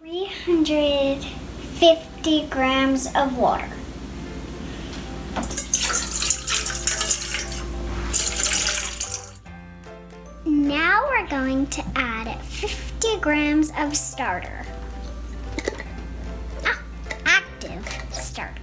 350 grams of water. Now we're going to add 50 grams of starter. Active starter.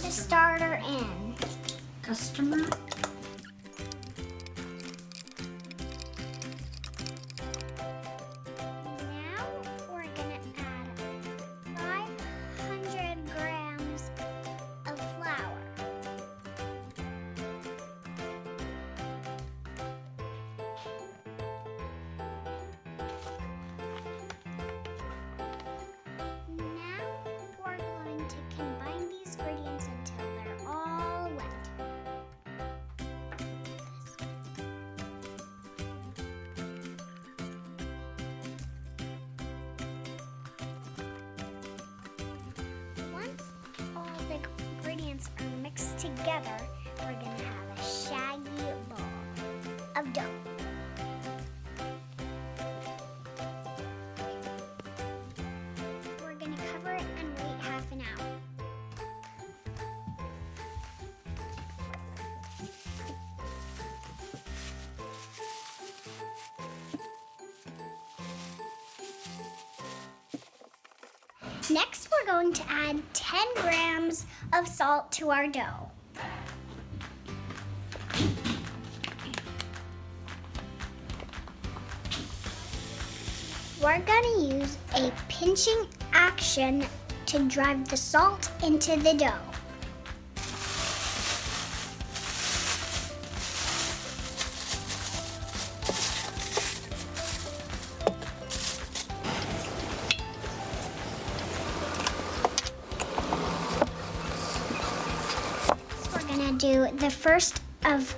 The starter in. Customer. Now we're gonna add 500 grams of flour. Now we're going to combine these ingredients until they're all wet. Once all the ingredients are mixed together, we're going to have a shaggy ball of dough. We're going to cover it and wait half an hour. Next, we're going to add 10 grams of salt to our dough. We're going to use a pinching action to drive the salt into the dough. We're going to do the first of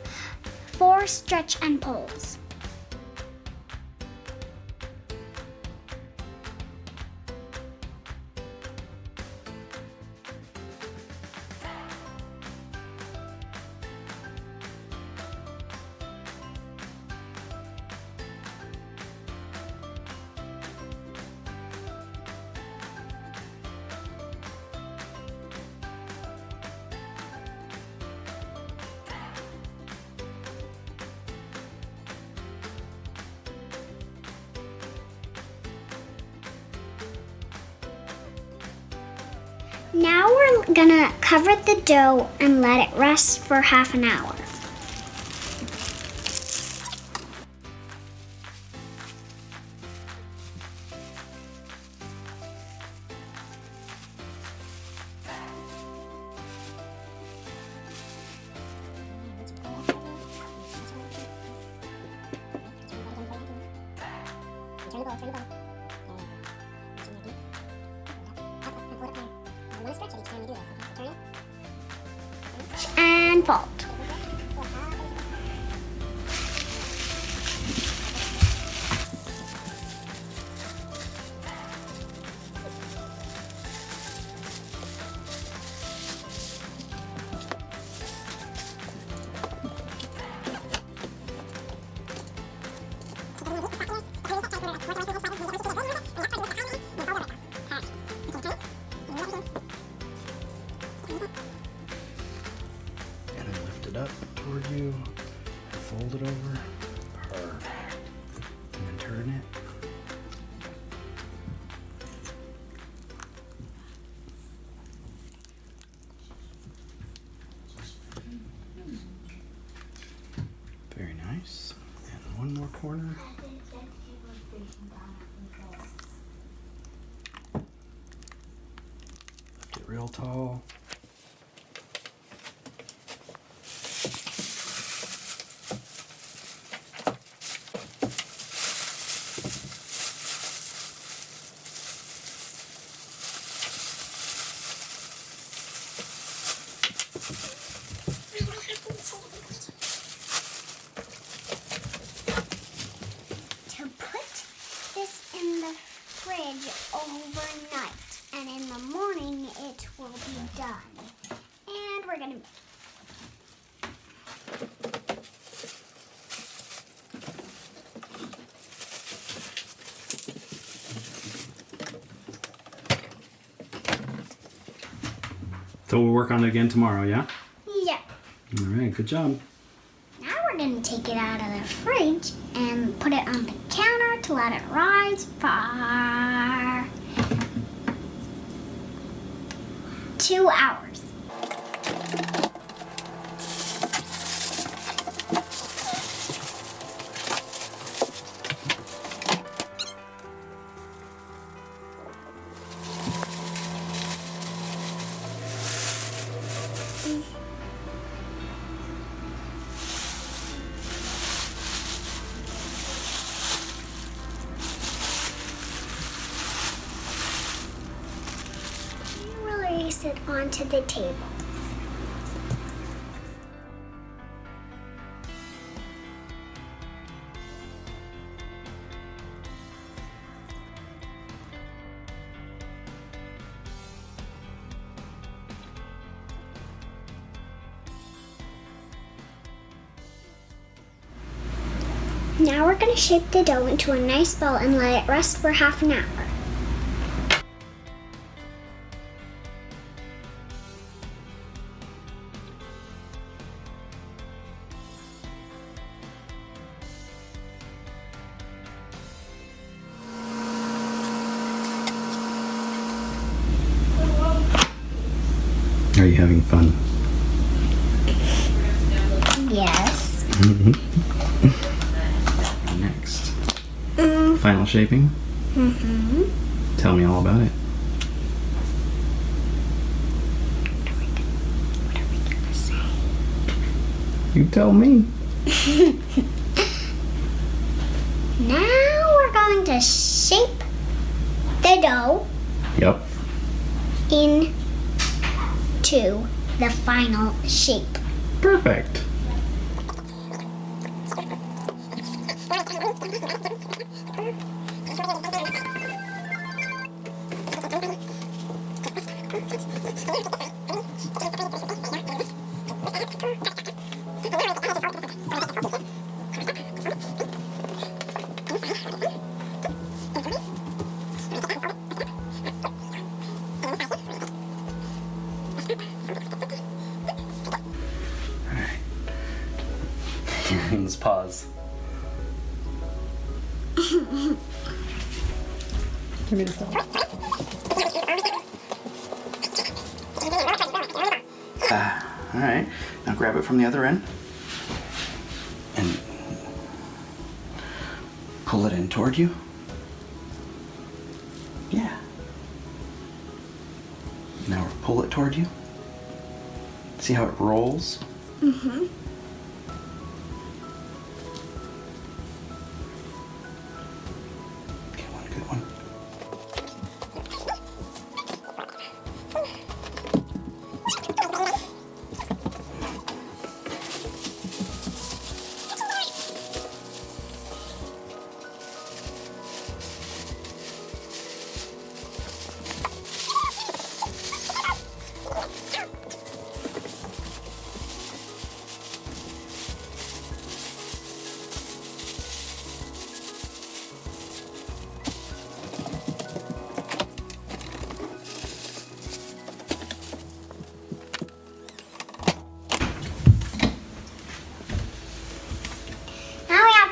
4 stretch and pulls. Now we're gonna cover the dough and let it rest for half an hour. And fold. Up toward you, fold it over, perfect, and then turn it. Very nice, and one more corner. Lift it real tall. fridge overnight, and in the morning it will be done. And we're gonna So we'll work on it again tomorrow, yeah? yeah. All right, good job. Now we're gonna take it out of the fridge and put it on the counter to let it rise for 2 hours. Release it onto the table. Now we're going to shape the dough into a nice ball and let it rest for half an hour. Are you having fun? Yes. Next. Final shaping? Mm-hmm. Tell me all about it. What are we gonna say? You tell me. Now we're going to shape the dough Yep. into the final shape. Perfect. Let's pause. Give me the phone. All right, now grab it from the other end and pull it in toward you. Yeah. Now pull it toward you. See how it rolls? Mm-hmm. Get one good one.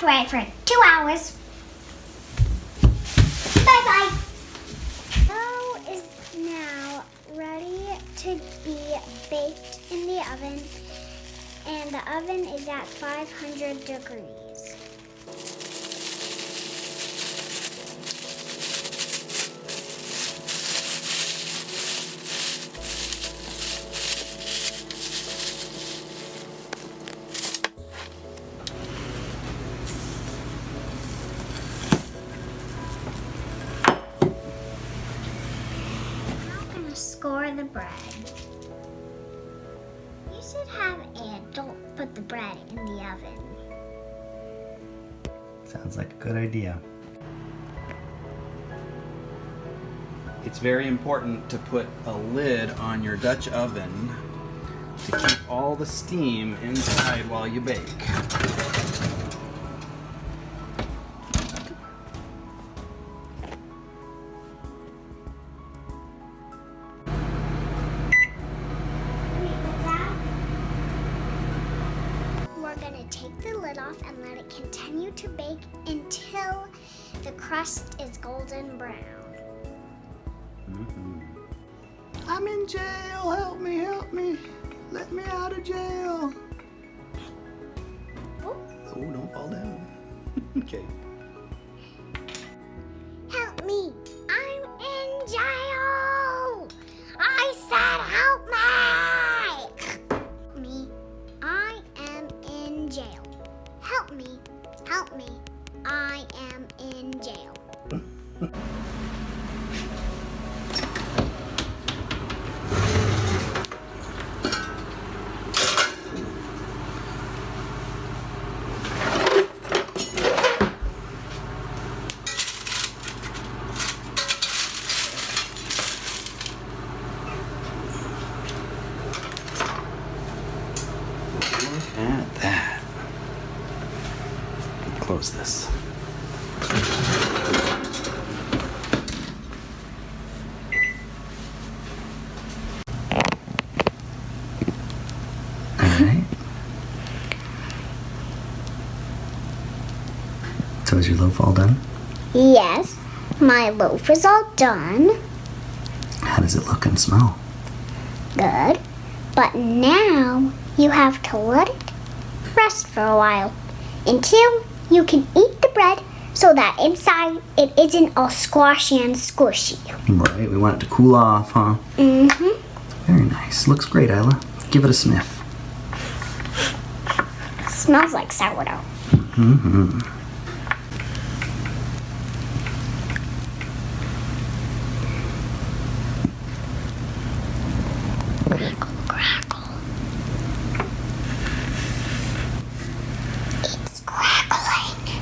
Wait for 2 hours. Bye-bye. Dough is now ready to be baked in the oven, and the oven is at 500 degrees. Score the bread. You should have a don't put the bread in the oven. Sounds like a good idea. it's very important to put a lid on your Dutch oven to keep all the steam inside while you bake. We're gonna take the lid off and let it continue to bake until the crust is golden brown. I'm in jail, help me, help me. Let me out of jail. Oh, don't fall down. Okay. Help me, I'm in jail. I said help me. Me, I am in jail. Help me, I am in jail. Look at that. Close this. Alright. So is your loaf all done? Yes, my loaf is all done. How does it look and smell? Good. But now you have to let it rest for a while until you can eat the bread so that inside it isn't all squashy and squishy. Right, we want it to cool off, huh? Mm-hmm. Very nice. Looks great, Ayla. Give it a sniff. Smells like sourdough. Mm-hmm. Crackle, crackle. It's crackling.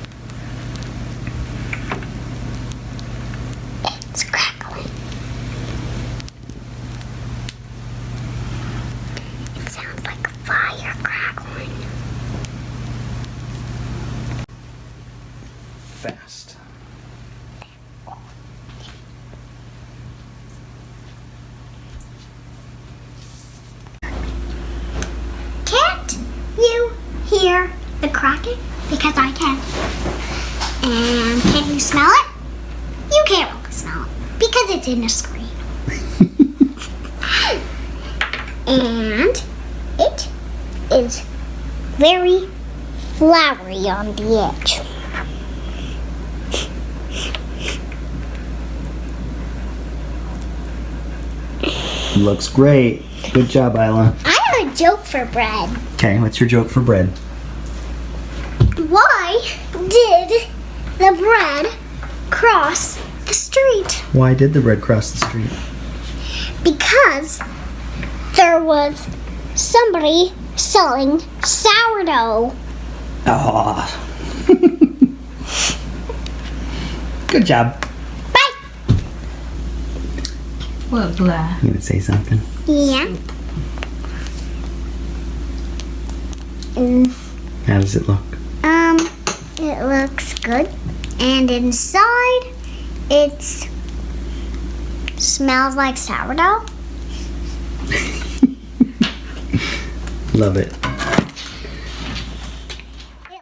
It's crackling. It sounds like fire crackling. Fast. Can't you hear the cracking? Because I can. And can you smell it? You can't really smell it because it's in the screen. And it is very floury on the edge. Looks great. Good job, Ayla. I have a joke for bread. Okay, what's your joke for bread? Why did the bread cross the street? Why did the bread cross the street? Because there was somebody selling sourdough. Oh. Good job. Bye. Well, glad. You gonna say something? Yeah. How does it look? It looks good. And inside, it smells like sourdough. Love it.